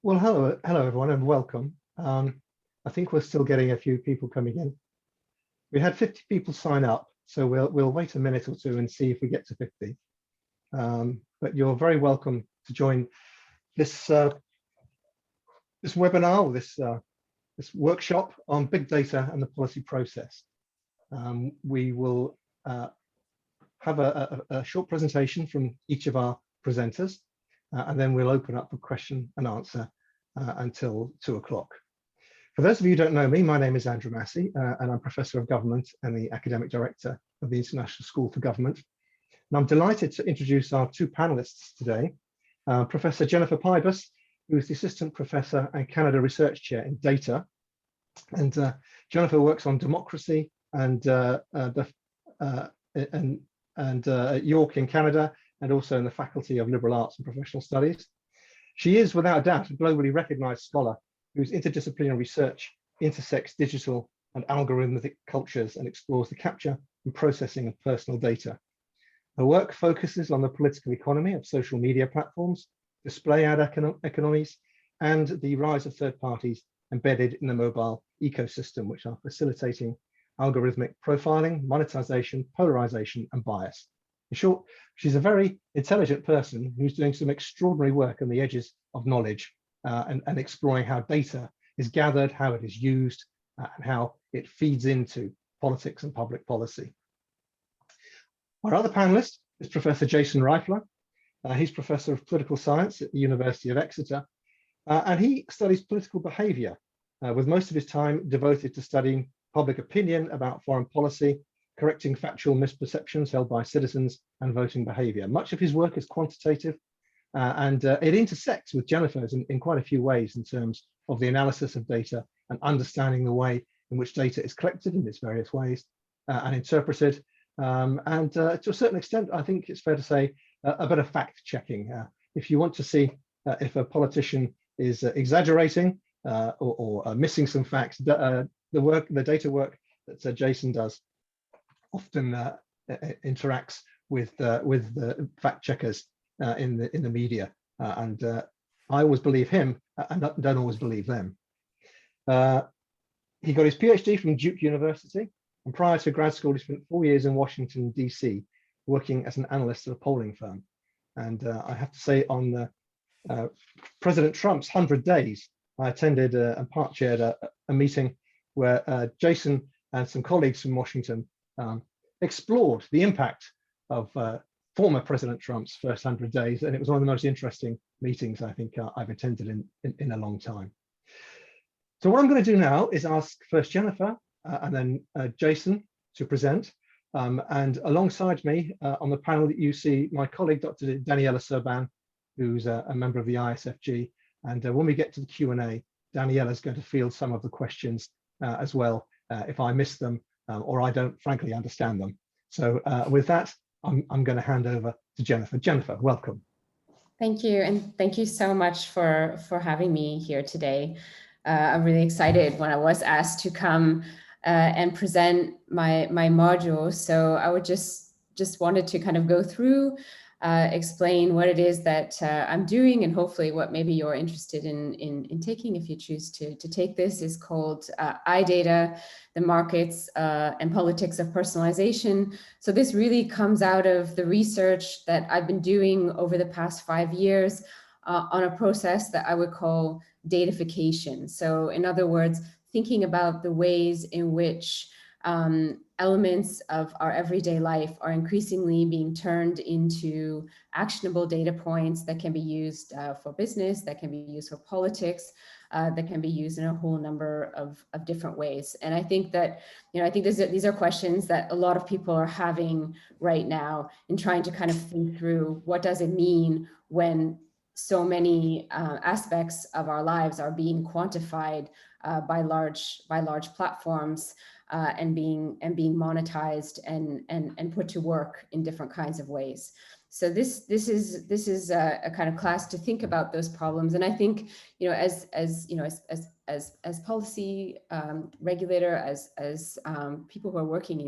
Well, hello everyone, and welcome. I think we're still getting a few people coming in. We had 50 people sign up, so we'll wait a minute or two and see if we get to 50. But you're very welcome to join this this webinar, or this workshop on big data and the policy process. We will have a short presentation from each of our presenters, and then we'll open up for question and answer until 2 o'clock. For those of you who don't know me, my name is Andrew Massey, and I'm Professor of Government and the Academic Director of the International School for Government. And I'm delighted to introduce our two panelists today, Professor Jennifer Pybus, who is the Assistant Professor and Canada Research Chair in Data. And Jennifer works on democracy and at York in Canada, and also in the Faculty of Liberal Arts and Professional Studies. She is, without doubt, a globally recognized scholar whose interdisciplinary research intersects digital and algorithmic cultures and explores the capture and processing of personal data. Her work focuses on the political economy of social media platforms, display ad economies, and the rise of third parties embedded in the mobile ecosystem, which are facilitating algorithmic profiling, monetization, polarization, and bias. In short, she's a very intelligent person who's doing some extraordinary work on the edges of knowledge and exploring how data is gathered, how it is used, and how it feeds into politics and public policy. Our other panelist is Professor Jason Reifler. He's Professor of Political Science at the University of Exeter, and he studies political behavior, with most of his time devoted to studying public opinion about foreign policy, correcting factual misperceptions held by citizens, and voting behavior. Much of his work is quantitative, and it intersects with Jennifer's in quite a few ways in terms of the analysis of data and understanding the way in which data is collected in its various ways and interpreted. And to a certain extent, I think it's fair to say a bit of fact checking. If you want to see if a politician is exaggerating or missing some facts, the data work that Jason does often interacts with the fact checkers in the media, and I always believe him and don't always believe them. He got his PhD from Duke University, and prior to grad school, he spent 4 years in Washington, DC, working as an analyst at a polling firm. And I have to say, on President Trump's 100 days, I attended and part chaired a meeting where Jason and some colleagues from Washington explored the impact of former President Trump's first 100 days, and it was one of the most interesting meetings I think I've attended in a long time. So what I'm going to do now is ask first Jennifer and then Jason to present, and alongside me on the panel that you see my colleague Dr. Daniela Serban, who's a member of the ISFG, and when we get to the Q&A, Daniela is going to field some of the questions as well if I miss them or I don't frankly understand them. So with that, I'm going to hand over to Jennifer. Jennifer, welcome. Thank you, and thank you so much for having me here today. I'm really excited when I was asked to come and present my module. So I would just wanted to kind of go through, explain what it is that I'm doing, and hopefully what maybe you're interested in taking if you choose to take this. Is called iData, the markets and politics of personalization. So this really comes out of the research that I've been doing over the past 5 years on a process that I would call datafication. So in other words, thinking about the ways in which elements of our everyday life are increasingly being turned into actionable data points that can be used for business, that can be used for politics, that can be used in a whole number of different ways. And I think that, I think these are questions that a lot of people are having right now in trying to kind of think through, what does it mean when so many aspects of our lives are being quantified by large platforms and being monetized and put to work in different kinds of ways. So this is a kind of class to think about those problems. And I think, as policy regulator, as people who are working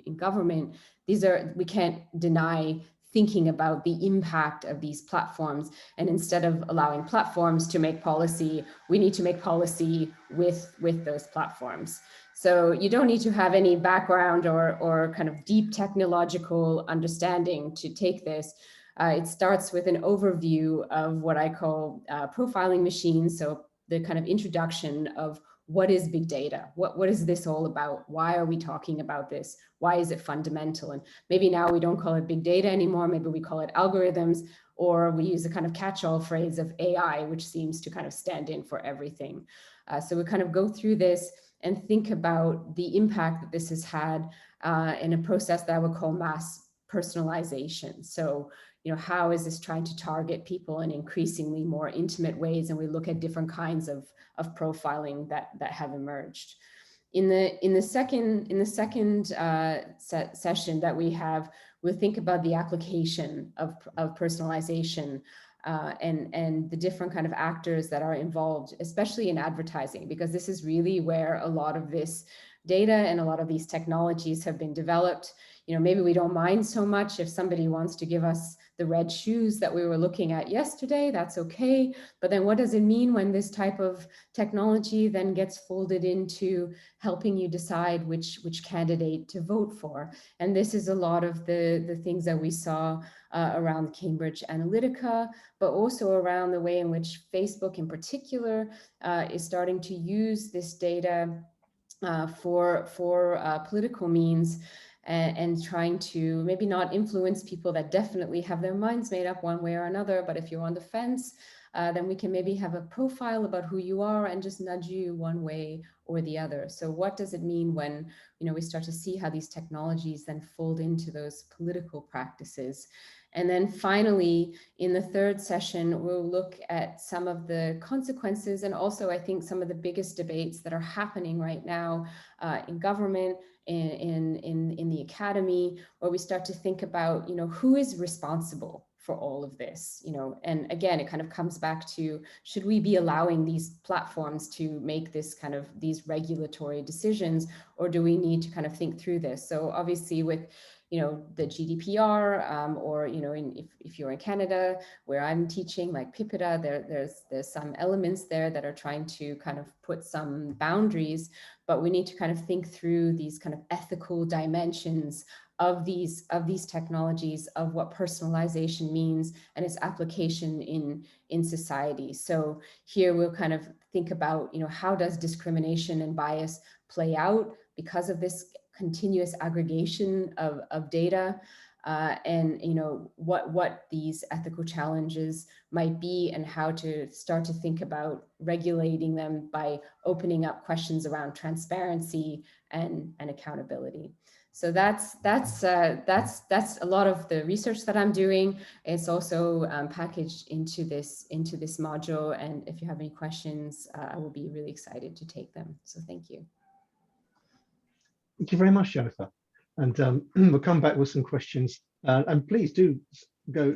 in government, we can't deny thinking about the impact of these platforms. And instead of allowing platforms to make policy, we need to make policy with those platforms. So you don't need to have any background or kind of deep technological understanding to take this. It starts with an overview of what I call profiling machines. So the kind of introduction of what is big data? What is this all about? Why are we talking about this? Why is it fundamental? And maybe now we don't call it big data anymore. Maybe we call it algorithms, or we use a kind of catch-all phrase of AI, which seems to kind of stand in for everything. So we kind of go through this and think about the impact that this has had in a process that I would call mass personalization. So, how is this trying to target people in increasingly more intimate ways? And we look at different kinds of profiling that have emerged. In the second session that we have, we'll think about the application of personalization and the different kind of actors that are involved, especially in advertising, because this is really where a lot of this data and a lot of these technologies have been developed. Maybe we don't mind so much if somebody wants to give us the red shoes that we were looking at yesterday, that's okay. But then what does it mean when this type of technology then gets folded into helping you decide which candidate to vote for? And this is a lot of the things that we saw around Cambridge Analytica, but also around the way in which Facebook in particular is starting to use this data for political means, and trying to maybe not influence people that definitely have their minds made up one way or another. But if you're on the fence, then we can maybe have a profile about who you are and just nudge you one way or the other. So what does it mean when we start to see how these technologies then fold into those political practices? And then finally, in the third session, we'll look at some of the consequences, and also I think some of the biggest debates that are happening right now in government, in the academy, where we start to think about, who is responsible for all of this, and again, it kind of comes back to, should we be allowing these platforms to make these regulatory decisions, or do we need to kind of think through this? So obviously with the GDPR, or if you're in Canada, where I'm teaching, like PIPEDA, there's some elements there that are trying to kind of put some boundaries, but we need to kind of think through these kind of ethical dimensions of these technologies, of what personalization means and its application in society. So here we'll kind of think about, how does discrimination and bias play out because of this continuous aggregation of data, and what these ethical challenges might be, and how to start to think about regulating them by opening up questions around transparency and accountability. So that's a lot of the research that I'm doing. It's also packaged into this module, and if you have any questions, I will be really excited to take them. So thank you. Thank you very much, Jennifer. And we'll come back with some questions. And please do go.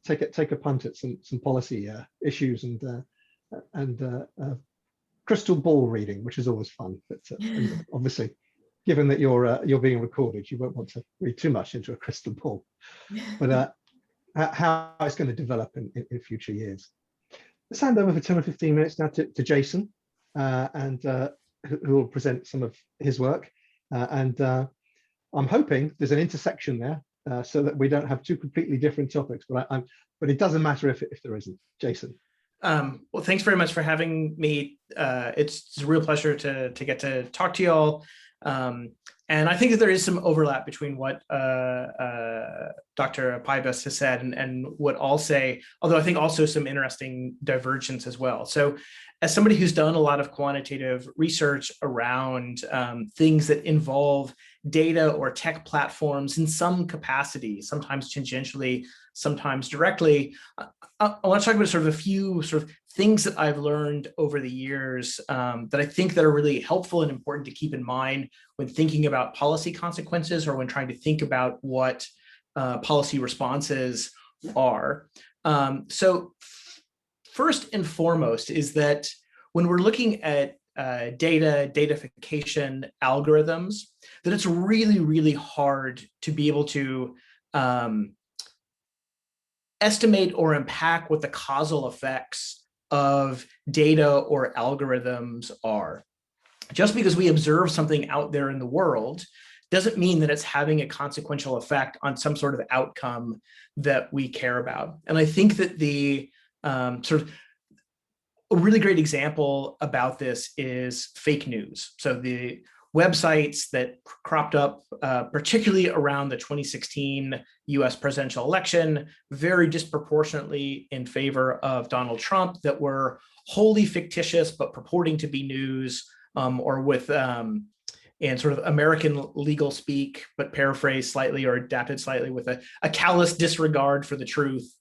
Take a punt at some policy issues and crystal ball reading, which is always fun. But obviously, given that you're being recorded, you won't want to read too much into a crystal ball. But how it's going to develop in future years. Let's hand over for 10 or 15 minutes now to Jason, who will present some of his work. And I'm hoping there's an intersection there so that we don't have two completely different topics, but it doesn't matter if there isn't. Jason. Well, thanks very much for having me. It's a real pleasure to get to talk to you all. And I think that there is some overlap between what Dr. Pybus has said and what I'll say, although I think also some interesting divergence as well. So as somebody who's done a lot of quantitative research around things that involve data or tech platforms in some capacity, sometimes tangentially, sometimes directly, I want to talk about sort of a few sort of things that I've learned over the years that I think that are really helpful and important to keep in mind when thinking about policy consequences or when trying to think about what policy responses are. So first and foremost is that when we're looking at datafication algorithms, that it's really, really hard to be able to estimate or unpack what the causal effects of data or algorithms are. Just because we observe something out there in the world doesn't mean that it's having a consequential effect on some sort of outcome that we care about. And I think that the sort of a really great example about this is fake news. So the websites that cropped up, particularly around the 2016 US presidential election, very disproportionately in favor of Donald Trump, that were wholly fictitious, but purporting to be news, or with, in sort of American legal speak, but paraphrased slightly or adapted slightly with a callous disregard for the truth.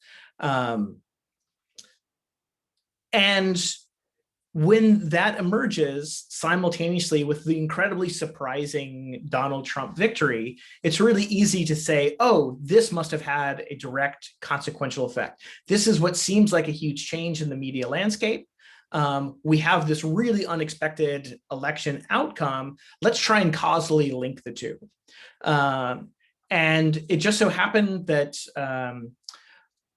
And when that emerges simultaneously with the incredibly surprising Donald Trump victory, it's really easy to say, oh, this must have had a direct consequential effect. This is what seems like a huge change in the media landscape. We have this really unexpected election outcome. Let's try and causally link the two. And it just so happened that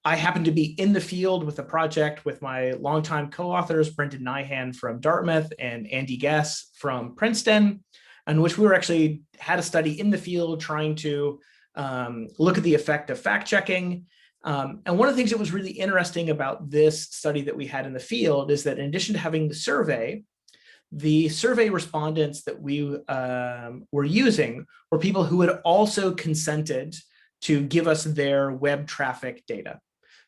I happened to be in the field with a project with my longtime co-authors, Brendan Nyhan from Dartmouth and Andy Guess from Princeton, in which we were actually had a study in the field trying to look at the effect of fact checking. And one of the things that was really interesting about this study that we had in the field is that in addition to having the survey respondents that we were using were people who had also consented to give us their web traffic data.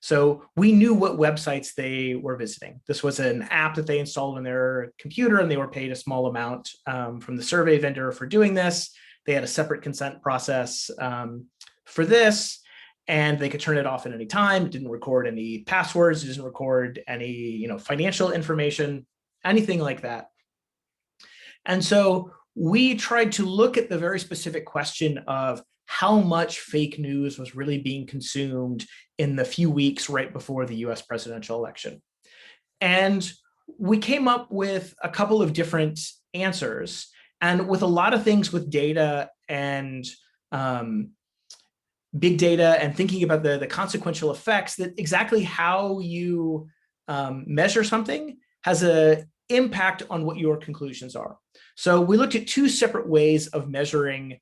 So we knew what websites they were visiting. This was an app that they installed on their computer, and they were paid a small amount from the survey vendor for doing this. They had a separate consent process for this, and they could turn it off at any time. It didn't record any passwords. It didn't record any, financial information, anything like that. And so we tried to look at the very specific question of how much fake news was really being consumed in the few weeks right before the US presidential election. And we came up with a couple of different answers, and with a lot of things with data and big data and thinking about the consequential effects, that exactly how you measure something has an impact on what your conclusions are. So we looked at two separate ways of measuring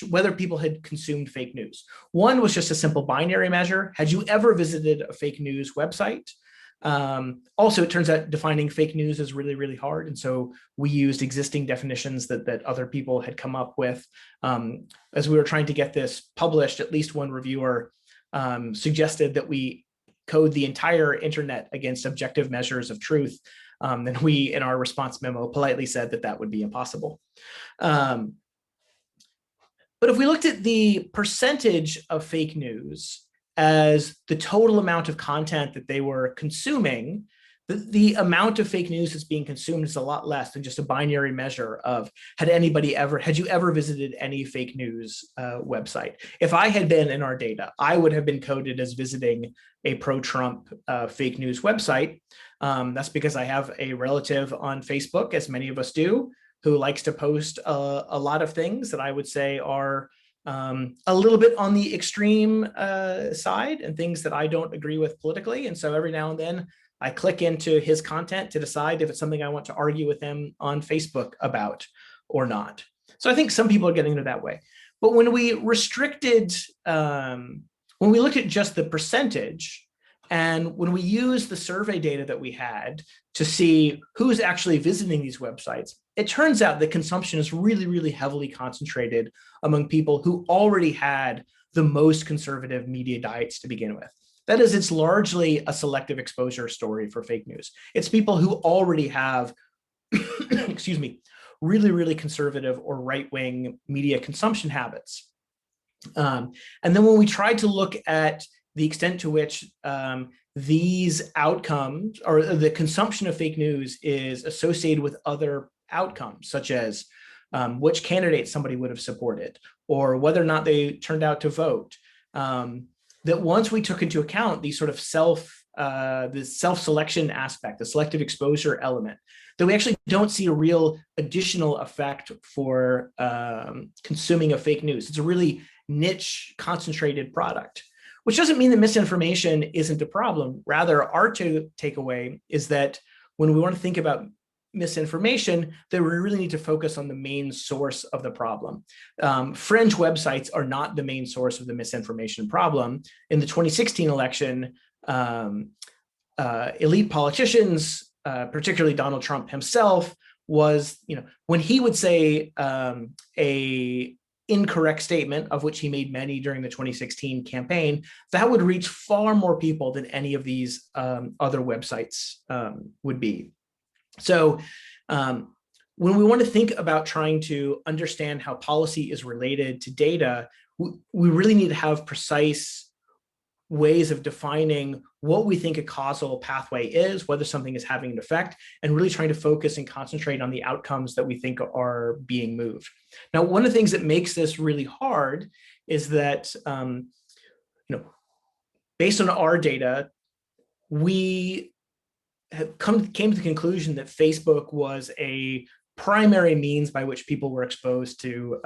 whether people had consumed fake news. One was just a simple binary measure. Had you ever visited a fake news website? Also, it turns out defining fake news is really, really hard. And so we used existing definitions that other people had come up with. As we were trying to get this published, at least one reviewer suggested that we code the entire internet against objective measures of truth. And we, in our response memo, politely said that would be impossible. But if we looked at the percentage of fake news as the total amount of content that they were consuming, the amount of fake news that's being consumed is a lot less than just a binary measure of had you ever visited any fake news website. If I had been in our data, I would have been coded as visiting a pro-Trump fake news website. That's because I have a relative on Facebook, as many of us do, who likes to post a lot of things that I would say are a little bit on the extreme side and things that I don't agree with politically. And so every now and then I click into his content to decide if it's something I want to argue with him on Facebook about or not. So I think some people are getting into that way. But when we restricted, when we looked at just the percentage, and when we used the survey data that we had to see who's actually visiting these websites, it turns out that consumption is really, really heavily concentrated among people who already had the most conservative media diets to begin with. That is, it's largely a selective exposure story for fake news. It's people who already have, excuse me, really, really conservative or right-wing media consumption habits. And then when we tried to look at the extent to which these outcomes or the consumption of fake news is associated with other outcomes, such as which candidate somebody would have supported or whether or not they turned out to vote, that once we took into account these sort of the self-selection aspect, the selective exposure element, though we actually don't see a real additional effect for consuming of fake news. It's a really niche, concentrated product, which doesn't mean that misinformation isn't a problem. Rather, our takeaway is that when we want to think about misinformation, that we really need to focus on the main source of the problem. Fringe websites are not the main source of the misinformation problem. In the 2016 election, elite politicians, particularly Donald Trump himself, was, when he would say a incorrect statement, of which he made many during the 2016 campaign, that would reach far more people than any of these other websites would be. So when we want to think about trying to understand how policy is related to data, we really need to have precise ways of defining what we think a causal pathway is, whether something is having an effect, and really trying to focus and concentrate on the outcomes that we think are being moved. Now, one of the things that makes this really hard is that, based on our data, we came to the conclusion that Facebook was a primary means by which people were exposed to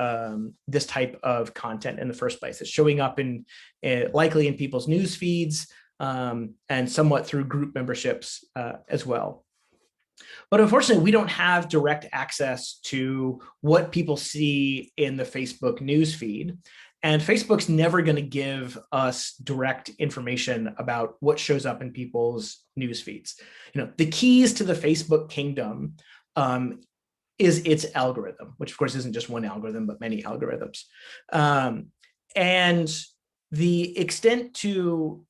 this type of content in the first place. It's showing up likely in people's news feeds and somewhat through group memberships as well. But unfortunately, we don't have direct access to what people see in the Facebook news feed. And Facebook's never going to give us direct information about what shows up in people's news feeds. The keys to the Facebook kingdom is its algorithm, which of course isn't just one algorithm, but many algorithms. And the extent to,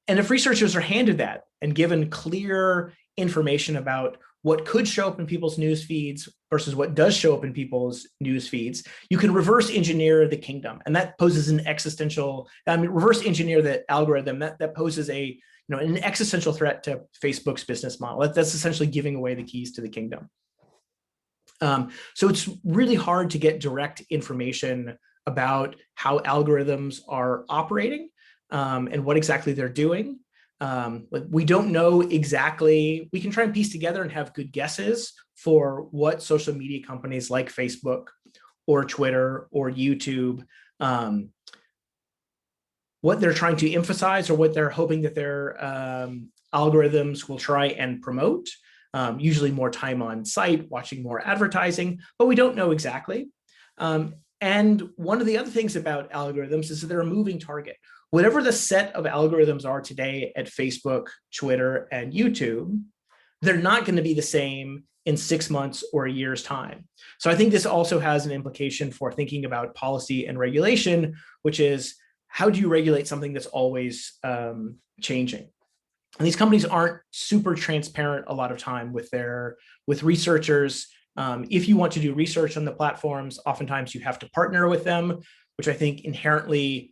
and if researchers are handed that and given clear information about what could show up in people's news feeds versus what does show up in people's news feeds, you can reverse engineer the kingdom. And that poses an existential, reverse engineer the algorithm, that poses an existential threat to Facebook's business model. That's essentially giving away the keys to the kingdom. So it's really hard to get direct information about how algorithms are operating and what exactly they're doing. We don't know exactly. We can try and piece together and have good guesses for what social media companies like Facebook or Twitter or YouTube, what they're trying to emphasize or what they're hoping that their algorithms will try and promote. Usually more time on site, watching more advertising, but we don't know exactly. And one of the other things about algorithms is that they're a moving target. Whatever the set of algorithms are today at Facebook, Twitter, and YouTube, they're not going to be the same in 6 months or a year's time. So I think this also has an implication for thinking about policy and regulation, which is how do you regulate something that's always changing? And these companies aren't super transparent a lot of time with researchers. If you want to do research on the platforms, oftentimes you have to partner with them, which I think inherently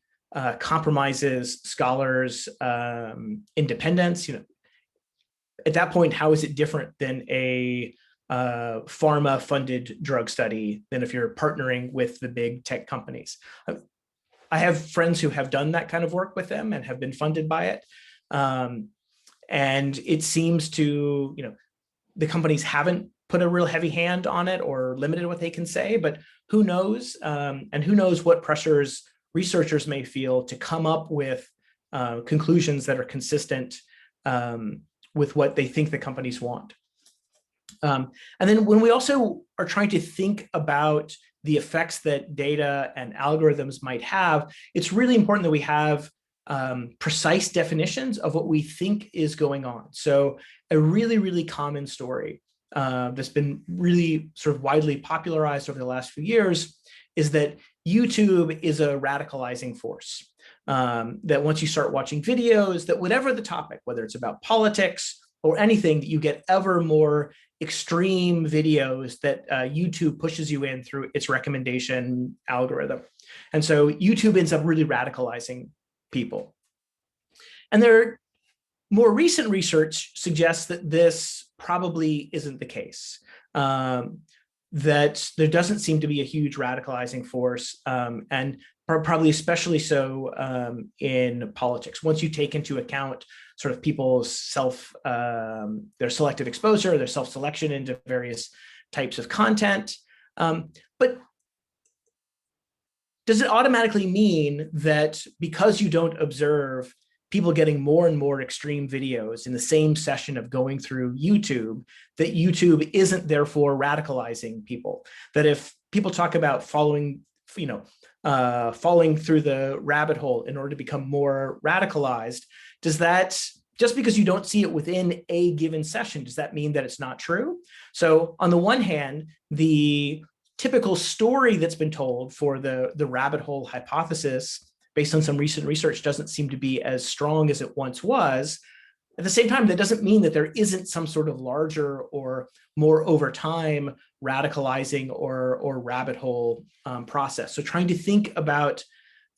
compromises scholars' independence. At that point, how is it different than a pharma-funded drug study than if you're partnering with the big tech companies? I have friends who have done that kind of work with them and have been funded by it. And it seems to, the companies haven't put a real heavy hand on it or limited what they can say, but who knows? And who knows what pressures researchers may feel to come up with conclusions that are consistent with what they think the companies want. And then when we also are trying to think about the effects that data and algorithms might have, it's really important that we have precise definitions of what we think is going on. So a really, really common story that's been really sort of widely popularized over the last few years is that YouTube is a radicalizing force. That once you start watching videos, that whatever the topic, whether it's about politics or anything, that you get ever more extreme videos that YouTube pushes you in through its recommendation algorithm. And so YouTube ends up really radicalizing people. And more recent research suggests that this probably isn't the case, that there doesn't seem to be a huge radicalizing force. And probably especially so in politics. Once you take into account sort of people's their selective exposure, their self-selection into various types of content. But does it automatically mean that because you don't observe people getting more and more extreme videos in the same session of going through YouTube, that YouTube isn't therefore radicalizing people? That if people talk about falling through the rabbit hole in order to become more radicalized, does that, just because you don't see it within a given session, does that mean that it's not true? So on the one hand, the typical story that's been told for the rabbit hole hypothesis, based on some recent research, doesn't seem to be as strong as it once was. At the same time, that doesn't mean that there isn't some sort of larger or more over time radicalizing or rabbit hole process. So trying to think about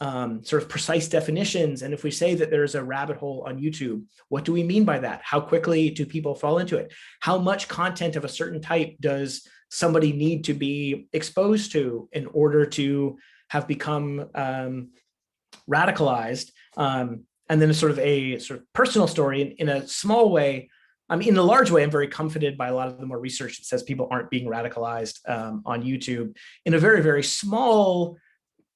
sort of precise definitions. And if we say that there's a rabbit hole on YouTube, what do we mean by that? How quickly do people fall into it? How much content of a certain type does somebody need to be exposed to in order to have become radicalized? And then a sort of personal story in a small way. In a large way, I'm very comforted by a lot of the more research that says people aren't being radicalized on YouTube. In a very, very small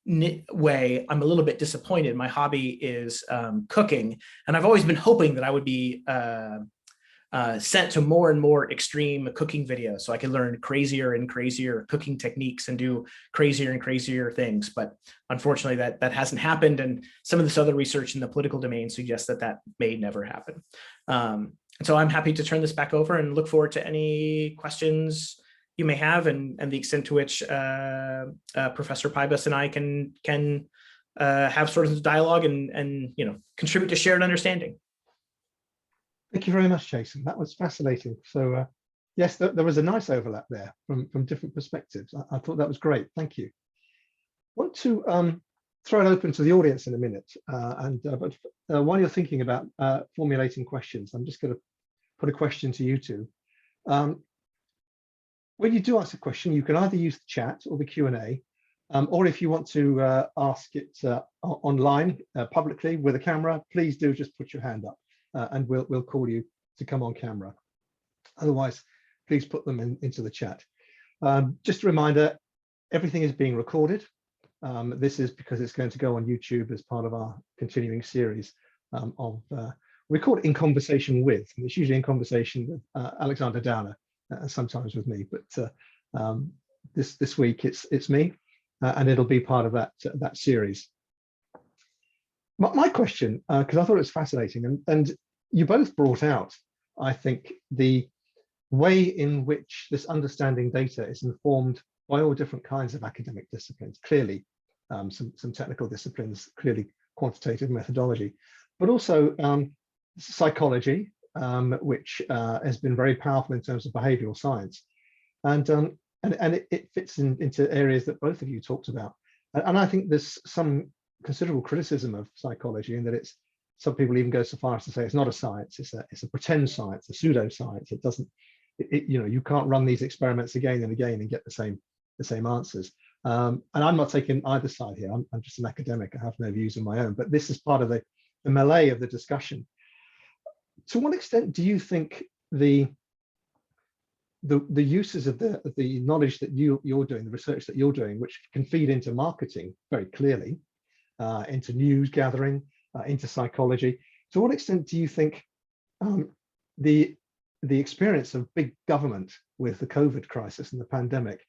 way, I'm a little bit disappointed. My hobby is cooking, and I've always been hoping that I would be sent to more and more extreme cooking videos so I can learn crazier and crazier cooking techniques and do crazier and crazier things. But unfortunately, that hasn't happened. And some of this other research in the political domain suggests that may never happen. And so I'm happy to turn this back over and look forward to any questions you may have, and the extent to which Professor Pybus and I can have sort of dialogue and contribute to shared understanding. Thank you very much, Jason. That was fascinating. So yes, there was a nice overlap there from different perspectives. I thought that was great. Thank you. I want to throw it open to the audience in a minute. But while you're thinking about formulating questions, I'm just going to put a question to you two. When you do ask a question, you can either use the chat or the Q&A, or if you want to ask it online publicly with a camera, please do just put your hand up. And we'll call you to come on camera. Otherwise, please put them into the chat. Just a reminder, everything is being recorded. This is because it's going to go on YouTube as part of our continuing series we call it In Conversation With, and it's usually in conversation with Alexander Downer, sometimes with me, but this week it's me, and it'll be part of that series. My question, because I thought it was fascinating, and you both brought out, I think, the way in which this understanding data is informed by all different kinds of academic disciplines, clearly some technical disciplines, clearly quantitative methodology, but also psychology, which has been very powerful in terms of behavioral science. And it fits into areas that both of you talked about. And I think there's some considerable criticism of psychology in that some people even go so far as to say it's not a science, it's a pretend science, a pseudoscience. It doesn't, you can't run these experiments again and again and get the same answers. And I'm not taking either side here. I'm just an academic. I have no views of my own, but this is part of the melee of the discussion. To what extent do you think the uses of the knowledge that you're doing, the research that you're doing, which can feed into marketing very clearly, into news gathering, into psychology, to what extent do you think the experience of big government with the COVID crisis and the pandemic,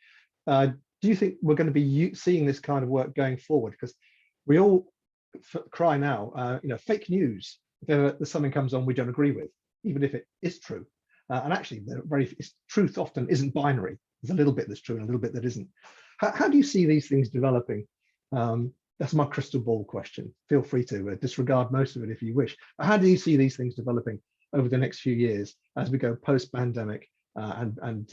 do you think we're going to be seeing this kind of work going forward? Because we all cry now, fake news. If something comes on we don't agree with, even if it is true, and actually truth often isn't binary. There's a little bit that's true and a little bit that isn't. How do you see these things developing? That's my crystal ball question. Feel free to disregard most of it if you wish. But how do you see these things developing over the next few years as we go post-pandemic? And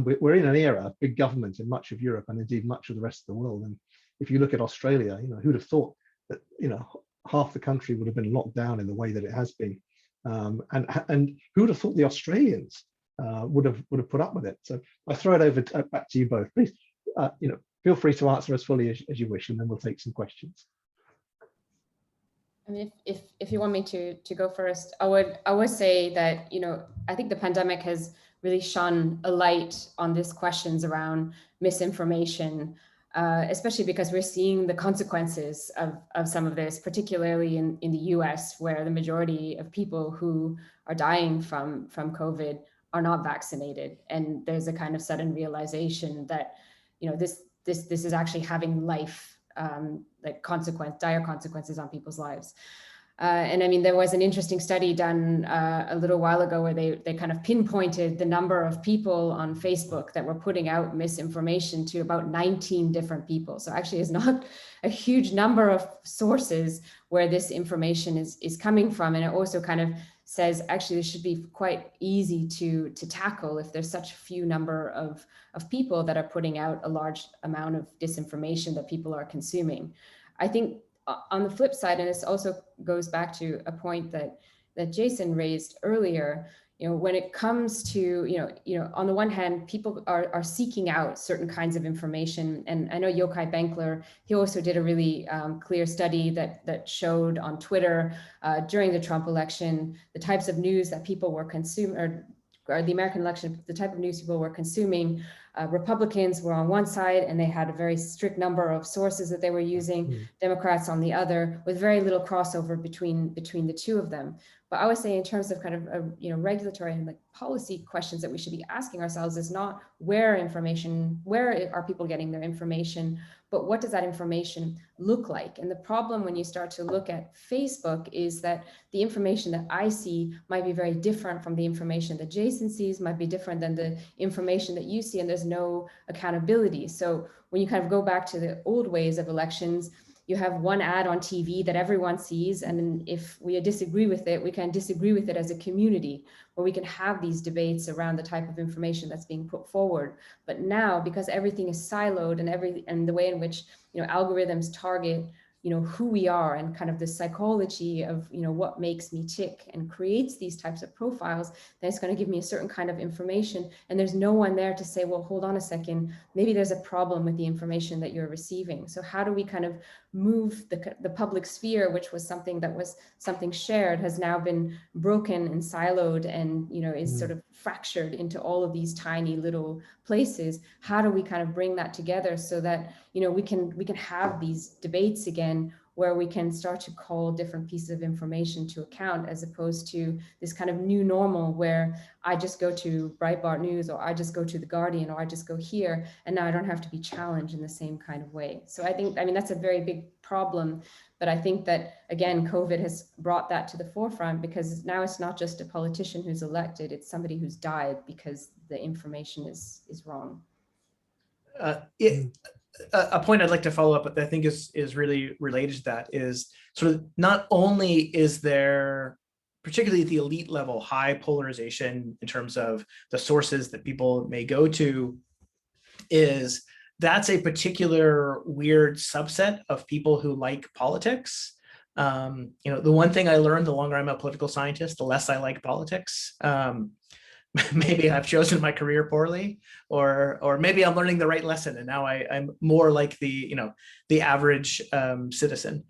we're in an era of big government in much of Europe and indeed much of the rest of the world. And if you look at Australia, who'd have thought that half the country would have been locked down in the way that it has been, and who would have thought the Australians would have put up with it? So I throw it over back to you both, please. feel free to answer as fully as you wish, and then we'll take some questions. I mean, if you want me to go first, I would say that, you know, I think the pandemic has really shone a light on these questions around misinformation, especially because we're seeing the consequences of some of this, particularly in the US, where the majority of people who are dying from COVID are not vaccinated. And there's a kind of sudden realization that, you know, this is actually having dire consequences on people's lives. And I mean, there was an interesting study done a little while ago where they kind of pinpointed the number of people on Facebook that were putting out misinformation to about 19 different people. So actually it's not a huge number of sources where this information is coming from. And it also kind of says, actually, this should be quite easy to tackle if there's such a few number of people that are putting out a large amount of disinformation that people are consuming. I think on the flip side, and this also goes back to a point that Jason raised earlier, you know, when it comes to, you know, on the one hand, people are seeking out certain kinds of information. And I know Yochai Benkler, he also did a really clear study that showed on Twitter during the Trump election, the types of news that people were consuming, or the American election, the type of news people were consuming. Republicans were on one side and they had a very strict number of sources that they were using, Democrats on the other, with very little crossover between the two of them. But I would say in terms of kind of you know, regulatory and like policy questions that we should be asking ourselves is not where are people getting their information, but what does that information look like? And the problem when you start to look at Facebook is that the information that I see might be very different from the information that Jason sees, might be different than the information that you see, and there's no accountability. So when you kind of go back to the old ways of elections, you have one ad on TV that everyone sees, and if we disagree with it, we can disagree with it as a community, where we can have these debates around the type of information that's being put forward. But now, because everything is siloed and the way in which, you know, algorithms target, you know, who we are and kind of the psychology of, you know, what makes me tick and creates these types of profiles, then it's going to give me a certain kind of information. And there's no one there to say, well, hold on a second, maybe there's a problem with the information that you're receiving. So how do we kind of move the public sphere, which was something shared, has now been broken and siloed and, you know, is sort of fractured into all of these tiny little places. How do we kind of bring that together so that, you know, we can have these debates again, where we can start to call different pieces of information to account, as opposed to this kind of new normal where I just go to Breitbart News, or I just go to The Guardian, or I just go here, and now I don't have to be challenged in the same kind of way. So I mean, that's a very big problem, but I think that, again, COVID has brought that to the forefront, because now it's not just a politician who's elected, it's somebody who's died because the information is wrong. A point I'd like to follow up that I think is really related to that is sort of, not only is there, particularly at the elite level, high polarization in terms of the sources that people may go to, is that's a particular weird subset of people who like politics. You know, the one thing I learned, the longer I'm a political scientist, the less I like politics. Maybe I've chosen my career poorly, or maybe I'm learning the right lesson and now I'm more like the average citizen.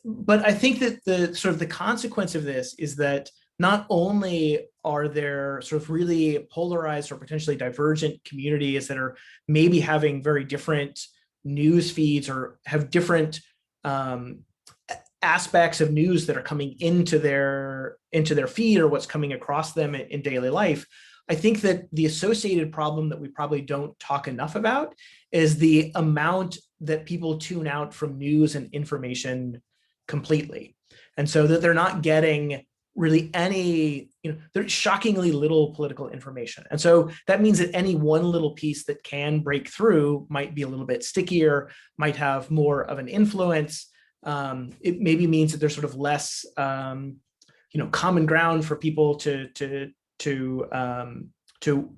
But I think that the consequence of this is that not only are there sort of really polarized or potentially divergent communities that are maybe having very different news feeds or have different aspects of news that are coming into their feed or what's coming across them in daily life. I think that the associated problem that we probably don't talk enough about is the amount that people tune out from news and information completely. And so that they're not getting really any, there's shockingly little political information. And so that means that any one little piece that can break through might be a little bit stickier, might have more of an influence. It maybe means that there's sort of less, common ground for people to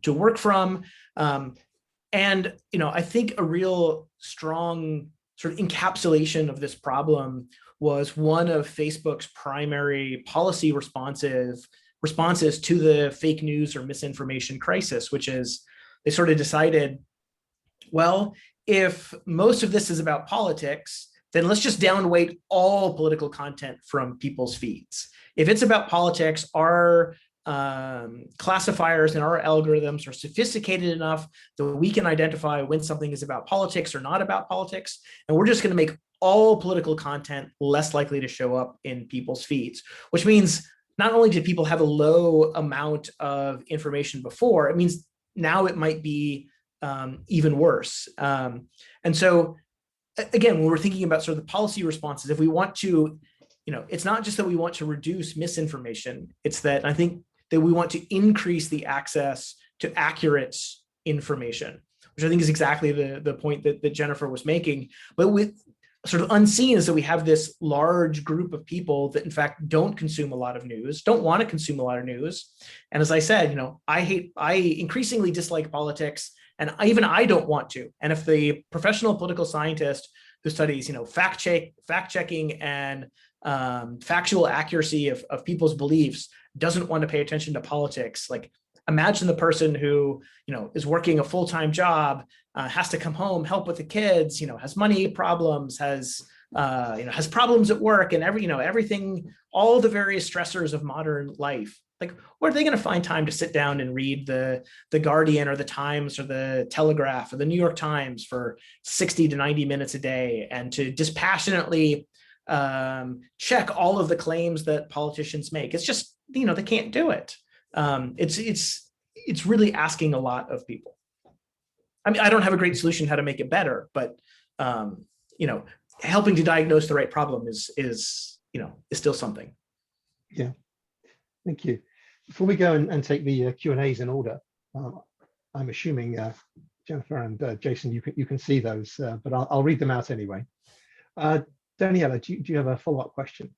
work from. And, I think a real strong sort of encapsulation of this problem was one of Facebook's primary policy responses to the fake news or misinformation crisis, which is they sort of decided, well, if most of this is about politics, then let's just downweight all political content from people's feeds. If it's about politics, our classifiers and our algorithms are sophisticated enough that we can identify when something is about politics or not about politics. And we're just going to make all political content less likely to show up in people's feeds, which means not only did people have a low amount of information before, it means now it might be even worse. And so again, when we're thinking about sort of the policy responses, if we want to, it's not just that we want to reduce misinformation, it's that I think that we want to increase the access to accurate information, which I think is exactly the point that Jennifer was making. But with sort of unseen is that we have this large group of people that in fact don't consume a lot of news, don't want to consume a lot of news. And as I said, I increasingly dislike politics, and even I don't want to. And if the professional political scientist who studies, fact checking and factual accuracy of people's beliefs doesn't want to pay attention to politics, like imagine the person who, is working a full-time job, has to come home, help with the kids, has money problems, has problems at work, and everything, all the various stressors of modern life. Like, where are they going to find time to sit down and read the Guardian or the Times or the Telegraph or the New York Times for 60 to 90 minutes a day, and to dispassionately check all of the claims that politicians make? It's just, they can't do it. It's really asking a lot of people. I mean, I don't have a great solution how to make it better, but helping to diagnose the right problem is still something. Yeah, thank you. Before we go and take the Q&As in order, I'm assuming Jennifer and Jason, you can see those, but I'll read them out anyway. Daniela, do you have a follow-up question?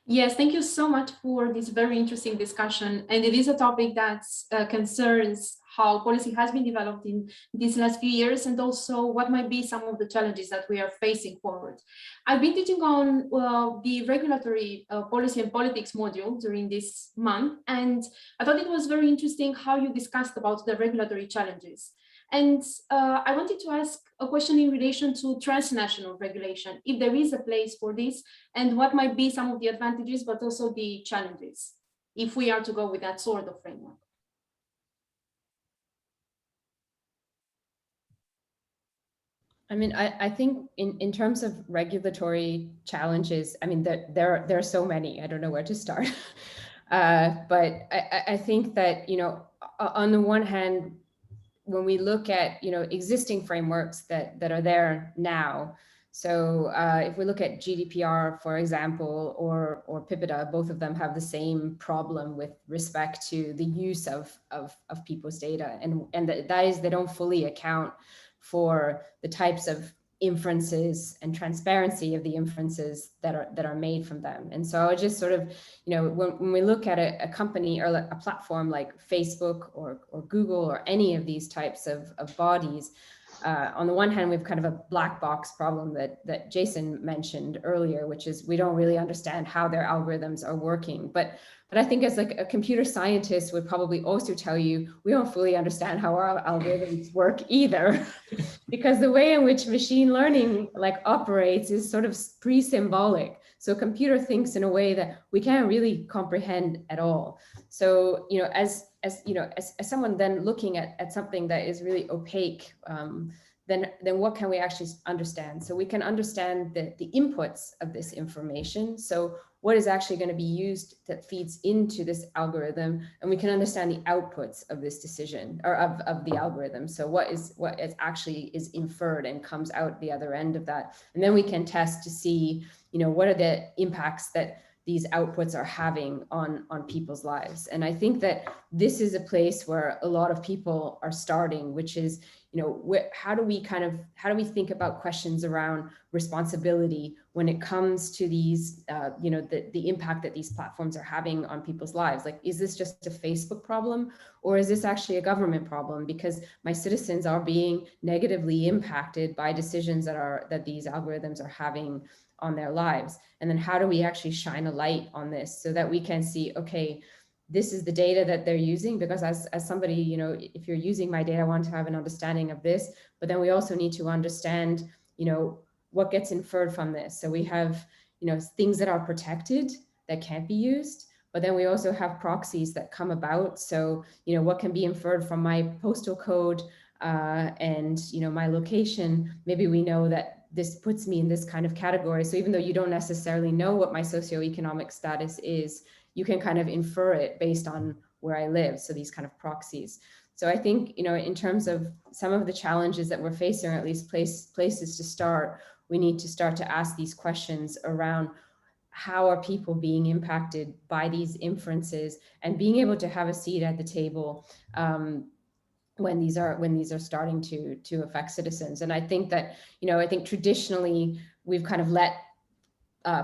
Yes, thank you so much for this very interesting discussion. And it is a topic that concerns how policy has been developed in these last few years, and also what might be some of the challenges that we are facing forward. I've been teaching on the regulatory policy and politics module during this month, and I thought it was very interesting how you discussed about the regulatory challenges. And I wanted to ask a question in relation to transnational regulation, if there is a place for this, and what might be some of the advantages, but also the challenges, if we are to go with that sort of framework. I mean, I think in terms of regulatory challenges, I mean, there are so many, I don't know where to start. But I think that, on the one hand, when we look at, existing frameworks that are there now, so if we look at GDPR, for example, or PIPEDA, both of them have the same problem with respect to the use of people's data. And that is, they don't fully account for the types of inferences and transparency of the inferences that are made from them. And so I would just sort of, when we look at a company or a platform like Facebook or Google or any of these types of bodies, on the one hand, we have kind of a black box problem that Jason mentioned earlier, which is we don't really understand how their algorithms are working. But I think as like a computer scientist would probably also tell you, we don't fully understand how our algorithms work either, because the way in which machine learning operates is sort of pre-symbolic. So computer thinks in a way that we can't really comprehend at all. So, as someone then looking at something that is really opaque, then what can we actually understand? So we can understand the inputs of this information. So what is actually going to be used that feeds into this algorithm, and we can understand the outputs of this decision or of the algorithm. So what is actually inferred and comes out the other end of that. And then we can test to see, what are the impacts that these outputs are having on people's lives. And I think that this is a place where a lot of people are starting, which is, how do we think about questions around responsibility when it comes to these, the impact that these platforms are having on people's lives? Like, is this just a Facebook problem, or is this actually a government problem? Because my citizens are being negatively impacted by decisions that these algorithms are having on their lives. And then how do we actually shine a light on this so that we can see, okay, this is the data that they're using, because as somebody, you know, if you're using my data, I want to have an understanding of this, but then we also need to understand, you know, what gets inferred from this. So we have, you know, things that are protected that can't be used, but then we also have proxies that come about. So, you know, what can be inferred from my postal code and, you know, my location. Maybe we know that this puts me in this kind of category. So even though you don't necessarily know what my socioeconomic status is, you can kind of infer it based on where I live. So these kind of proxies. So I think, you know, in terms of some of the challenges that we're facing, or at least places to start, we need to start to ask these questions around how are people being impacted by these inferences, and being able to have a seat at the table when these are starting to affect citizens. And I think that, you know, I think traditionally we've kind of let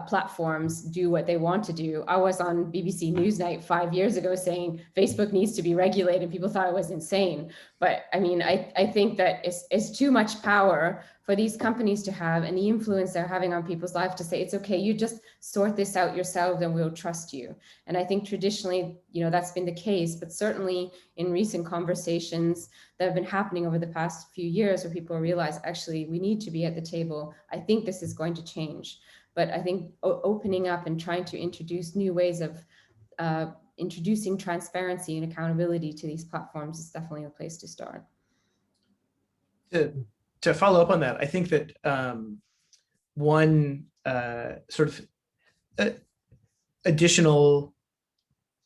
platforms do what they want to do. I was on BBC Newsnight 5 years ago saying Facebook needs to be regulated. People thought I was insane. But I mean, I think that it's too much power for these companies to have, and the influence they're having on people's lives, to say, it's okay, you just sort this out yourself and we'll trust you. And I think traditionally, you know, that's been the case, but certainly in recent conversations that have been happening over the past few years, where people realize, actually, we need to be at the table. I think this is going to change. But I think opening up and trying to introduce new ways of introducing transparency and accountability to these platforms is definitely a place to start. To follow up on that, I think that one sort of additional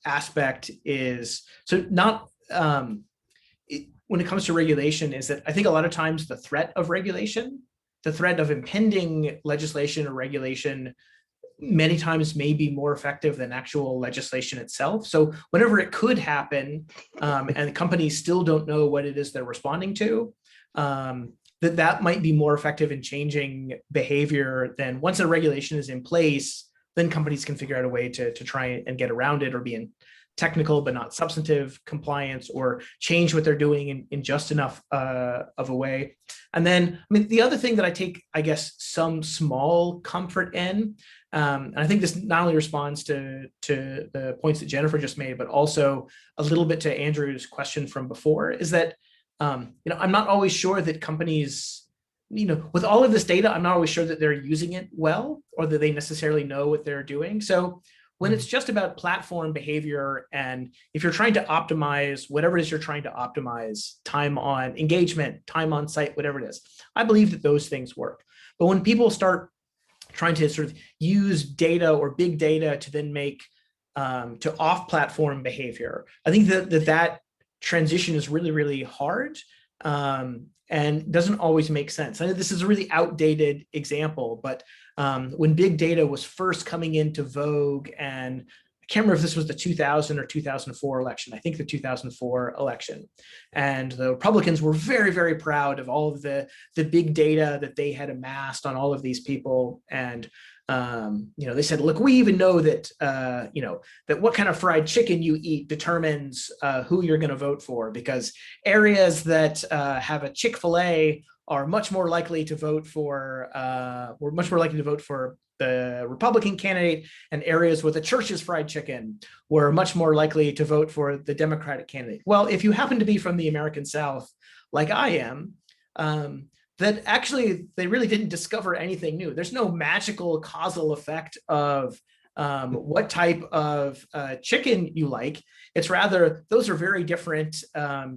aspect is, so not when it comes to regulation, is that I think a lot of times the threat of regulation, the threat of impending legislation or regulation, many times may be more effective than actual legislation itself. So whenever it could happen, and companies still don't know what it is they're responding to, that might be more effective in changing behavior than, once a regulation is in place, then companies can figure out a way to try and get around it, or be in technical but not substantive compliance, or change what they're doing in just enough of a way. And then, I mean, the other thing that I take, I guess, some small comfort in, and I think this not only responds to the points that Jennifer just made, but also a little bit to Andrew's question from before, is that, you know, I'm not always sure that companies, you know, with all of this data, I'm not always sure that they're using it well, or that they necessarily know what they're doing. So when it's just about platform behavior, and if you're trying to optimize whatever it is you're trying to optimize, time on engagement, time on site, whatever it is, I believe that those things work. But when people start trying to sort of use data or big data to then make to off-platform behavior, I think that transition is really, really hard, and doesn't always make sense. I know this is a really outdated example, but when big data was first coming into vogue, and I can't remember if this was the 2000 or 2004 election, I think the 2004 election, and the Republicans were very, very proud of all of the big data that they had amassed on all of these people. And you know, they said, look, we even know that, you know, that what kind of fried chicken you eat determines who you're going to vote for, because areas that have a Chick-fil-A are much more likely to vote for, the Republican candidate, and areas with a Church's fried chicken were much more likely to vote for the Democratic candidate. Well, if you happen to be from the American South, like I am, that actually they really didn't discover anything new. There's no magical causal effect of what type of chicken you like. It's rather, those are very different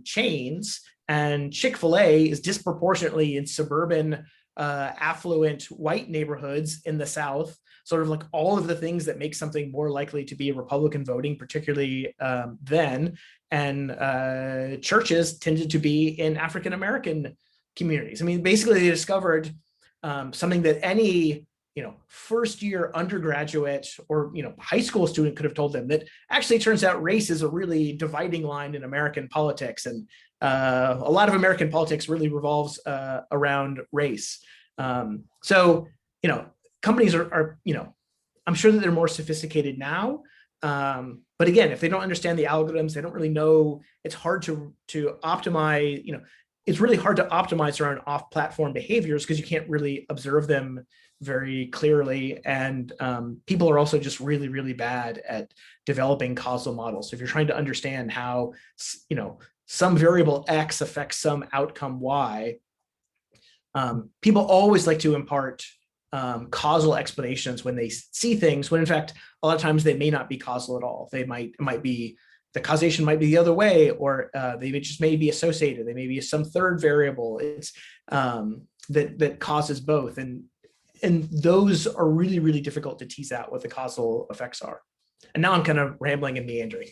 chains, and Chick-fil-A is disproportionately in suburban, affluent white neighborhoods in the South, sort of like all of the things that make something more likely to be Republican voting, particularly then. And churches tended to be in African-American communities. I mean, basically they discovered something that any, you know, first-year undergraduate or, you know, high school student could have told them, that actually turns out race is a really dividing line in American politics, and a lot of American politics really revolves around race. So, you know, companies are, you know, I'm sure that they're more sophisticated now. But again, if they don't understand the algorithms, they don't really know, it's hard to optimize, you know, it's really hard to optimize around off-platform behaviors because you can't really observe them very clearly. And people are also just really, really bad at developing causal models. So if you're trying to understand how, some variable X affects some outcome Y, people always like to impart causal explanations when they see things, when in fact, a lot of times they may not be causal at all. It might be, the causation might be the other way, or they just may be associated. They may be some third variable. It's that causes both, and those are really, really difficult to tease out what the causal effects are. And now I'm kind of rambling and meandering.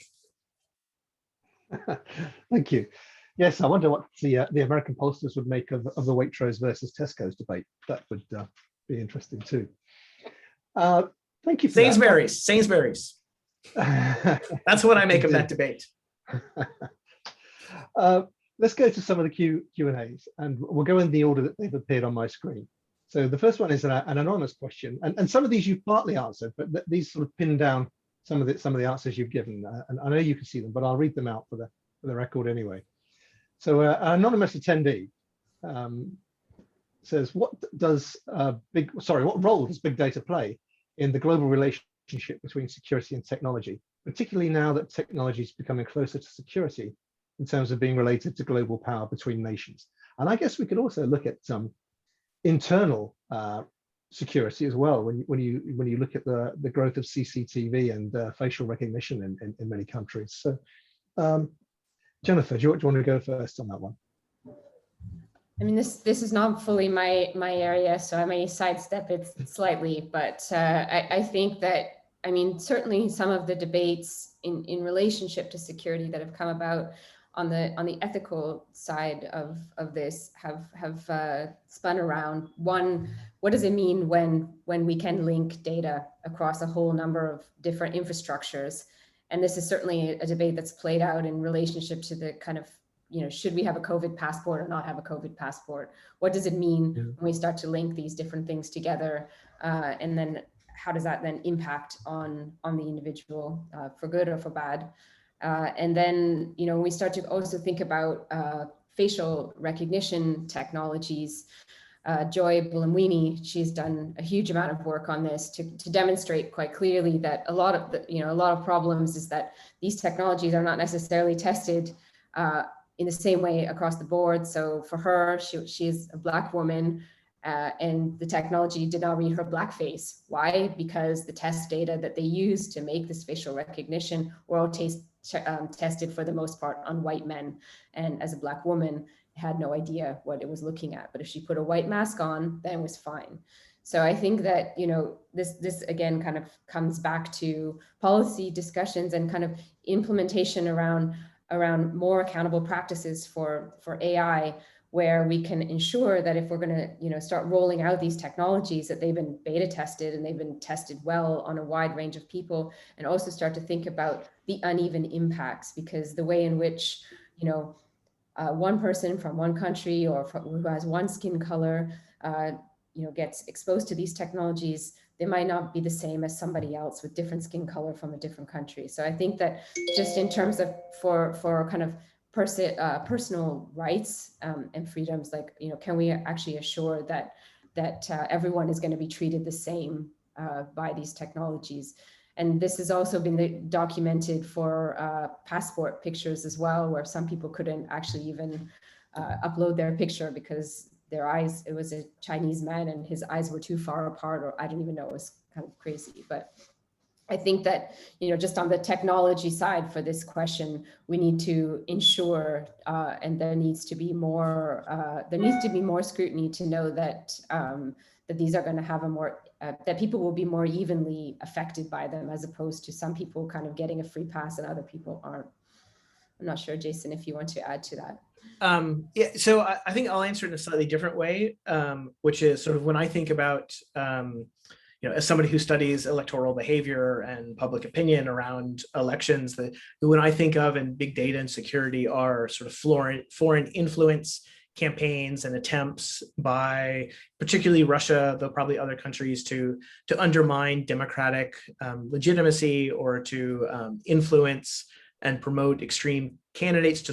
Thank you. Yes, I wonder what the American pollsters would make of the Waitrose versus Tesco's debate. That would be interesting too. Thank you for Sainsbury's. That's what I make of that debate. Let's go to some of the Q&As, and we'll go in the order that they've appeared on my screen. So the first one is an anonymous question, and some of these you've partly answered, but these sort of pin down some of the answers you've given, and I know you can see them, but I'll read them out for the record anyway. So an anonymous attendee says, what role does big data play in the global relationship between security and technology, particularly now that technology is becoming closer to security in terms of being related to global power between nations? And I guess we could also look at some internal security as well when you look at the growth of CCTV and facial recognition in many countries. So Jennifer, do you want to go first on that one? I mean, this is not fully my area, so I may sidestep it slightly, but I think that, I mean, certainly some of the debates in relationship to security that have come about on the ethical side of this have spun around. One, what does it mean when we can link data across a whole number of different infrastructures? And this is certainly a debate that's played out in relationship to the kind of, should we have a COVID passport or not have a COVID passport? What does it mean when we start to link these different things together? And then how does that then impact on the individual for good or for bad? And then, when we start to also think about facial recognition technologies, Joy Bulamwini, she's done a huge amount of work on this to demonstrate quite clearly that a lot of problems is that these technologies are not necessarily tested in the same way across the board. So for her, she's a Black woman, and the technology did not read her Black face. Why? Because the test data that they used to make this facial recognition were all tested for the most part on white men. And as a Black woman, had no idea what it was looking at. But if she put a white mask on, then it was fine. So I think that, this again kind of comes back to policy discussions and kind of implementation around more accountable practices for AI, where we can ensure that if we're going to, start rolling out these technologies, that they've been beta tested and they've been tested well on a wide range of people, and also start to think about the uneven impacts, because the way in which, one person from one country or who has one skin color, gets exposed to these technologies, they might not be the same as somebody else with different skin color from a different country. So I think that just in terms of for kind of personal rights and freedoms, like, can we actually assure that everyone is going to be treated the same by these technologies? And this has also been documented for passport pictures as well, where some people couldn't actually even upload their picture because their eyes, it was a Chinese man and his eyes were too far apart, or I don't even know, it was kind of crazy. But I think that, just on the technology side for this question, we need to ensure, and there needs to be more scrutiny to know that that these are going to have a more, that people will be more evenly affected by them, as opposed to some people kind of getting a free pass and other people aren't. I'm not sure, Jason, if you want to add to that. Yeah, so I think I'll answer it in a slightly different way, which is sort of when I think about, as somebody who studies electoral behavior and public opinion around elections, when I think of in big data and security are sort of foreign influence campaigns and attempts by particularly Russia, though probably other countries, to undermine democratic legitimacy, or to influence and promote extreme candidates to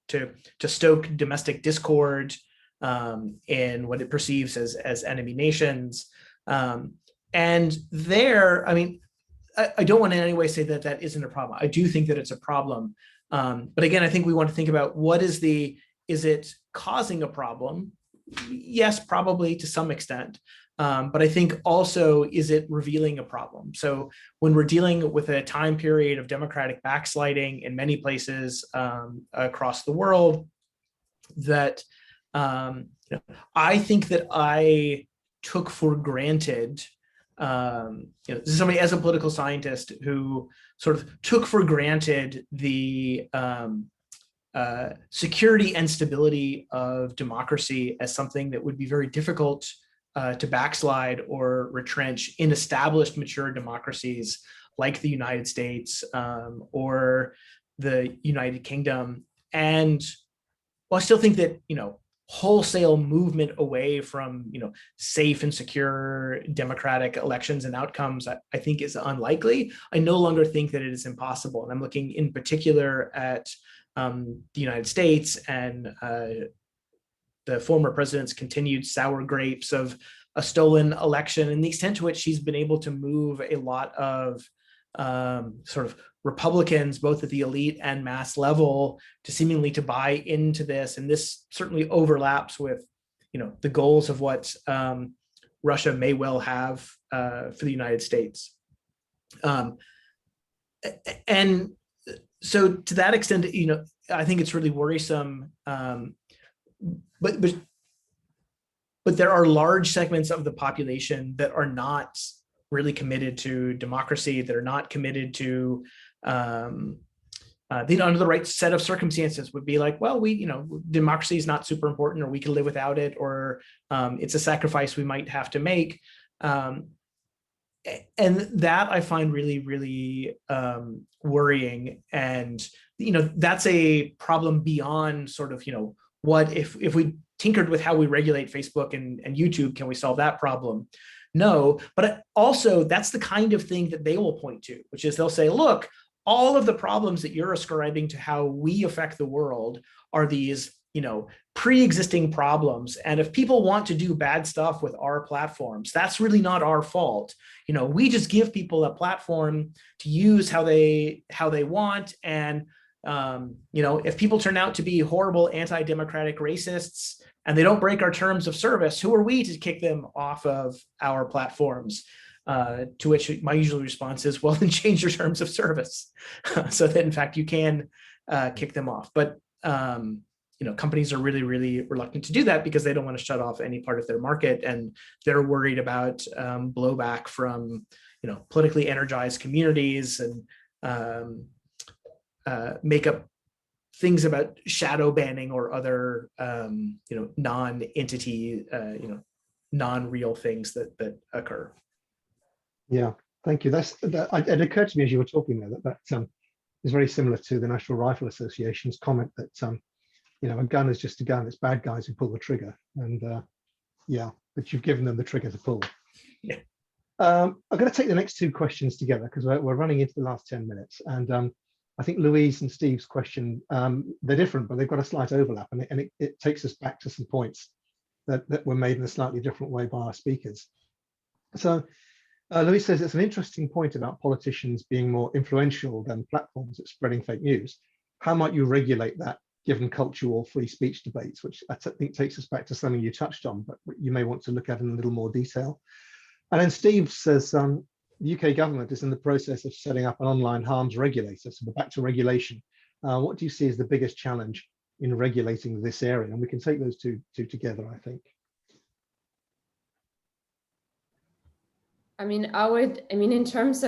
to stoke domestic discord in what it perceives as enemy nations. And there, I mean, I don't want to in any way say that that isn't a problem. I do think that it's a problem. But again, I think we want to think about is it causing a problem? Yes, probably to some extent. But I think also, is it revealing a problem? So when we're dealing with a time period of democratic backsliding in many places across the world, that I think that I took for granted, this is somebody as a political scientist who sort of took for granted the security and stability of democracy as something that would be very difficult to backslide or retrench in established mature democracies like the United States or the United Kingdom. And well, I still think that, wholesale movement away from, safe and secure democratic elections and outcomes, I think is unlikely. I no longer think that it is impossible. And I'm looking in particular at the United States and the former president's continued sour grapes of a stolen election, and the extent to which she's been able to move a lot of sort of Republicans, both at the elite and mass level, to seemingly to buy into this. And this certainly overlaps with, the goals of what Russia may well have for the United States. And so to that extent, I think it's really worrisome. But there are large segments of the population that are not really committed to democracy, that are not committed to, under the right set of circumstances would be like, well, democracy is not super important, or we can live without it, or it's a sacrifice we might have to make. And that I find really, really worrying. And, that's a problem beyond sort of, what if we tinkered with how we regulate Facebook and YouTube, can we solve that problem? No, but also that's the kind of thing that they will point to, which is they'll say, look, all of the problems that you're ascribing to how we affect the world are these, pre-existing problems. And if people want to do bad stuff with our platforms, that's really not our fault. We just give people a platform to use how they want. And, if people turn out to be horrible anti-democratic racists and they don't break our terms of service, who are we to kick them off of our platforms? To which my usual response is, well, then change your terms of service so that in fact you can kick them off. But companies are really, really reluctant to do that because they don't want to shut off any part of their market, and they're worried about blowback from politically energized communities and make up things about shadow banning or other non-entity non-real things that occur. Yeah, thank you. It occurred to me as you were talking there that is very similar to the National Rifle Association's comment that a gun is just a gun. It's bad guys who pull the trigger, and but you've given them the trigger to pull. Yeah. I'm going to take the next two questions together because we're running into the last 10 minutes, and I think Louise and Steve's question, they're different, but they've got a slight overlap, and it takes us back to some points that were made in a slightly different way by our speakers. So Louise says it's an interesting point about politicians being more influential than platforms at spreading fake news. How might you regulate that given cultural free speech debates, which I think takes us back to something you touched on, but you may want to look at in a little more detail. And then Steve says, the UK government is in the process of setting up an online harms regulator. So we're back to regulation. What do you see as the biggest challenge in regulating this area? And we can take those two together, I think. in terms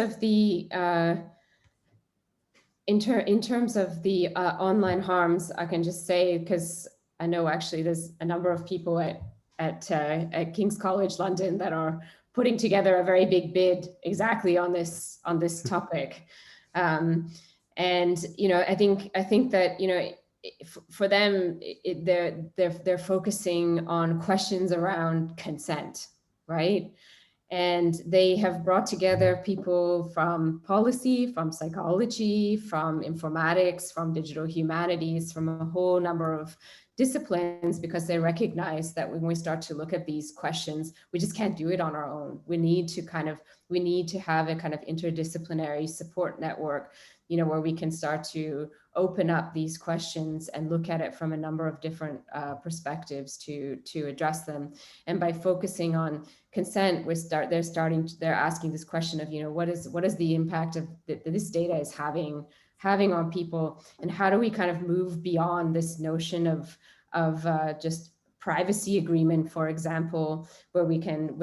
of the online harms, I can just say, because I know actually there's a number of people at King's College London that are putting together a very big bid exactly on this topic. And I think that for them they're focusing on questions around consent, right? And they have brought together people from policy, from psychology, from informatics, from digital humanities, from a whole number of disciplines, because they recognize that when we start to look at these questions, we just can't do it on our own. We need to have a kind of interdisciplinary support network, where we can start to open up these questions and look at it from a number of different perspectives to address them. And by focusing on consent, they're asking this question of, what is the impact of that this data is having on people, and how do we kind of move beyond this notion of just privacy agreement, for example, where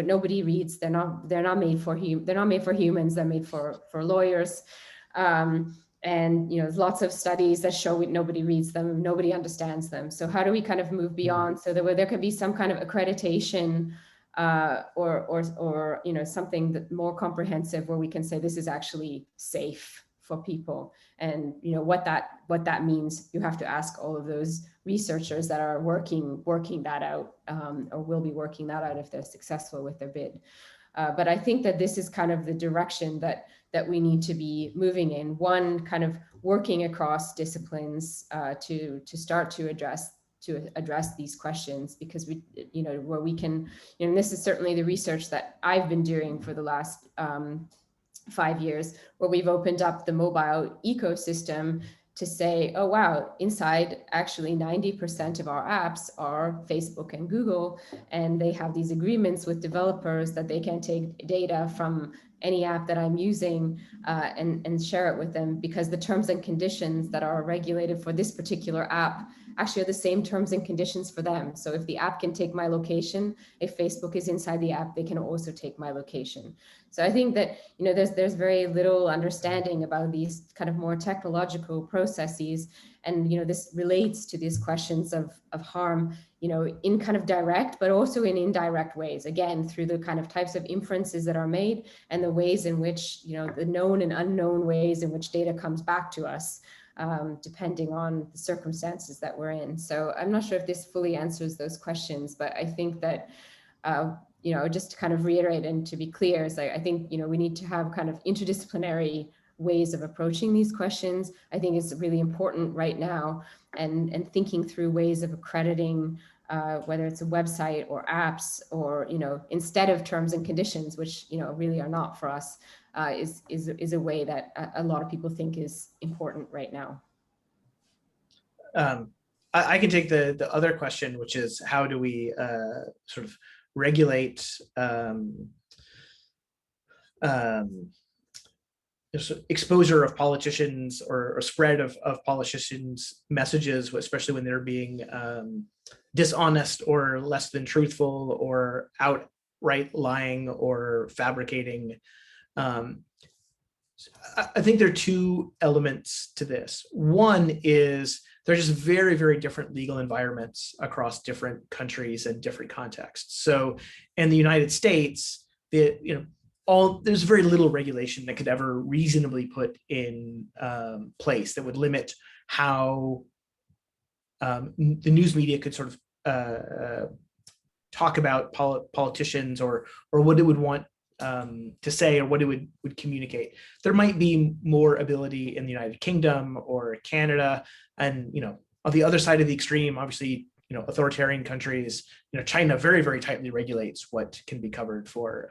nobody reads. They're not made for humans. They're made for lawyers. And there's lots of studies that show nobody reads them, nobody understands them. So how do we kind of move beyond, so that where there could be some kind of accreditation or something that more comprehensive, where we can say this is actually safe for people, and what that means. You have to ask all of those researchers that are working that out, or will be working that out if they're successful with their bid. But I think that this is kind of the direction that we need to be moving in. One, kind of working across disciplines to start to address these questions, because where we can, and this is certainly the research that I've been doing for the last 5 years, where we've opened up the mobile ecosystem to say, oh, wow, inside actually 90% of our apps are Facebook and Google, and they have these agreements with developers that they can take data from any app that I'm using and share it with them, because the terms and conditions that are regulated for this particular app actually are the same terms and conditions for them. So if the app can take my location, if Facebook is inside the app, they can also take my location. So I think that there's very little understanding about these kind of more technological processes, and this relates to these questions of harm, in kind of direct, but also in indirect ways, again, through the kind of types of inferences that are made, and the ways in which, the known and unknown ways in which data comes back to us, depending on the circumstances that we're in. So I'm not sure if this fully answers those questions, but I think that, just to kind of reiterate and to be clear, is I think, we need to have kind of interdisciplinary ways of approaching these questions. I think it's really important right now, and thinking through ways of accrediting, whether it's a website or apps, or, instead of terms and conditions, which, really are not for us, is a way that a lot of people think is important right now. I can take the other question, which is, how do we sort of regulate exposure of politicians, or spread of politicians' messages, especially when they're being dishonest or less than truthful, or outright lying or fabricating. I think there are two elements to this. One is there's just very, very different legal environments across different countries and different contexts. So in the United States, there's very little regulation that could ever reasonably put in place that would limit how the news media could sort of talk about politicians, or what it would want to say, or what it would communicate. There might be more ability in the United Kingdom or Canada, and on the other side of the extreme, obviously, authoritarian countries, China very, very tightly regulates what can be covered for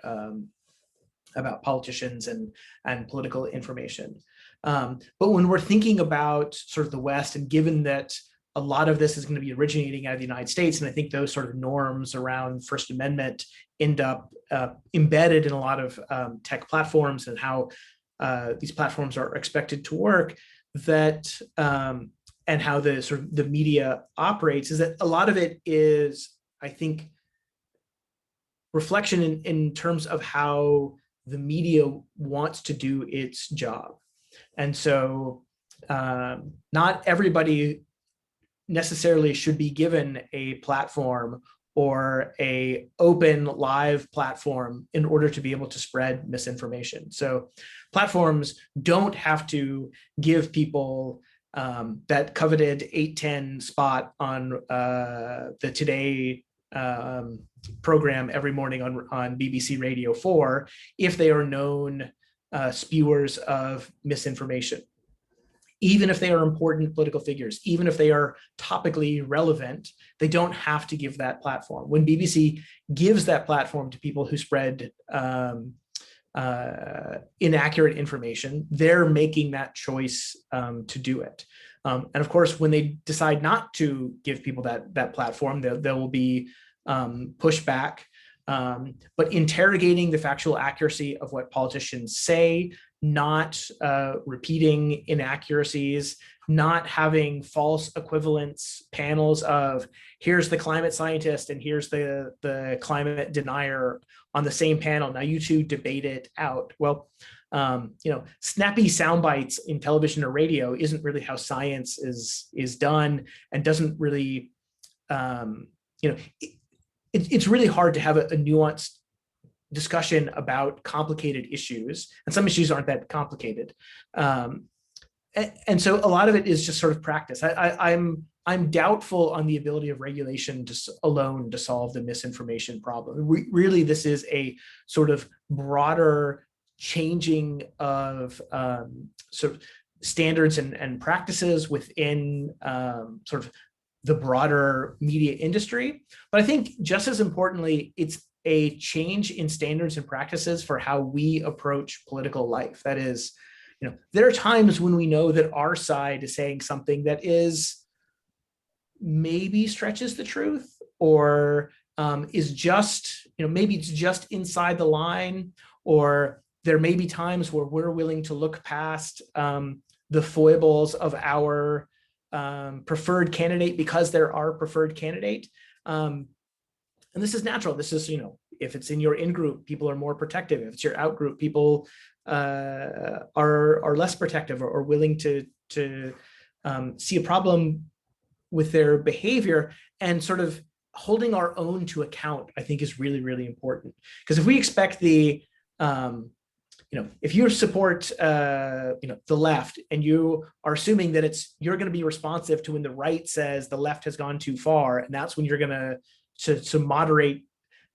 about politicians and political information. But when we're thinking about sort of the West, and given that a lot of this is going to be originating out of the United States, and I think those sort of norms around First Amendment end up embedded in a lot of tech platforms, and how these platforms are expected to work, that and how the sort of the media operates, is that a lot of it is, I think, reflection in terms of how the media wants to do its job. And so not everybody necessarily should be given a platform, or a open live platform, in order to be able to spread misinformation. So platforms don't have to give people that coveted 8:10 spot on the Today program every morning on BBC Radio 4 if they are known spewers of misinformation. Even if they are important political figures, even if they are topically relevant, they don't have to give that platform. When BBC gives that platform to people who spread inaccurate information, they're making that choice to do it. And of course, when they decide not to give people that platform, there will be pushback. But interrogating the factual accuracy of what politicians say, not repeating inaccuracies, not having false equivalence panels of here's the climate scientist and here's the climate denier on the same panel. Now you two debate it out. Well, snappy sound bites in television or radio isn't really how science is done, and doesn't really, it's really hard to have a nuanced discussion about complicated issues, and some issues aren't that complicated. And so a lot of it is just sort of practice. I'm doubtful on the ability of regulation alone to solve the misinformation problem. Really, this is a sort of broader changing of sort of standards and practices within sort of the broader media industry. But I think just as importantly, it's a change in standards and practices for how we approach political life. That is, there are times when we know that our side is saying something that is maybe stretches the truth, or is just, maybe it's just inside the line, or there may be times where we're willing to look past the foibles of our preferred candidate because they're our preferred candidate. And this is natural. This is, if it's in your in-group, people are more protective. If it's your out-group, people are less protective or willing to see a problem with their behavior, and sort of holding our own to account, I think, is really, really important. Because if we expect if you support the left, and you are assuming that you're going to be responsive to when the right says the left has gone too far, and that's when you're going to moderate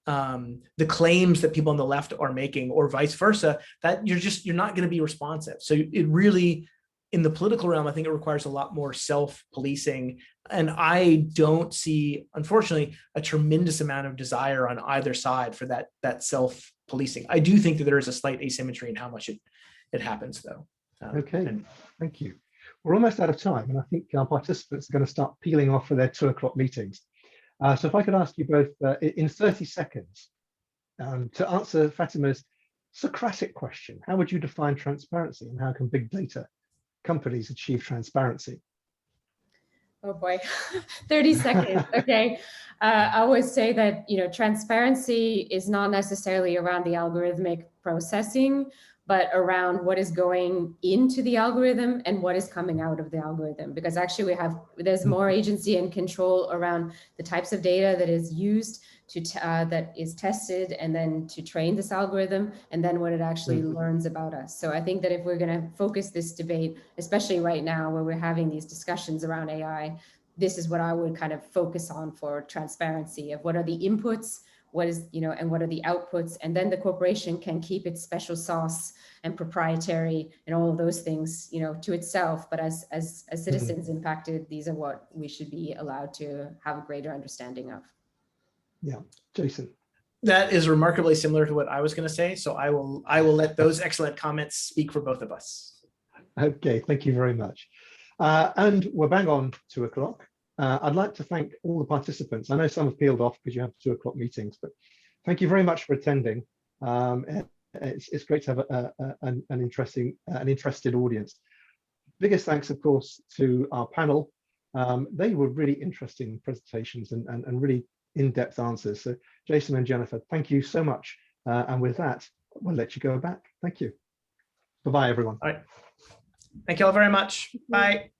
the claims that people on the left are making, or vice versa, that you're not going to be responsive. So it really, in the political realm, I think it requires a lot more self-policing. And I don't see, unfortunately, a tremendous amount of desire on either side for that self-policing. I do think that there is a slight asymmetry in how much it happens, though. Okay, thank you. We're almost out of time, and I think our participants are going to start peeling off for their 2 o'clock meetings. So if I could ask you both in 30 seconds to answer Fatima's Socratic question: how would you define transparency, and how can big data companies achieve transparency? Oh boy, 30 seconds. Okay. I would say that, transparency is not necessarily around the algorithmic processing, but around what is going into the algorithm and what is coming out of the algorithm. Because actually there's more agency and control around the types of data that is used that is tested, and then to train this algorithm, and then what it actually learns about us. So I think that if we're going to focus this debate, especially right now where we're having these discussions around AI, this is what I would kind of focus on for transparency of what are the inputs, what is, and what are the outputs, and then the corporation can keep its special sauce and proprietary and all of those things, to itself. But as citizens impacted, these are what we should be allowed to have a greater understanding of. Yeah, Jason. That is remarkably similar to what I was going to say. So I will let those excellent comments speak for both of us. Okay, thank you very much. And we're bang on 2 o'clock. I'd like to thank all the participants. I know some have peeled off because you have 2 o'clock meetings, but thank you very much for attending. It's great to have an interested audience. Biggest thanks, of course, to our panel. They were really interesting presentations and really in-depth answers. So Jason and Jennifer, thank you so much. And with that, we'll let you go back. Thank you. Bye-bye, everyone. All right. Thank you all very much. Bye.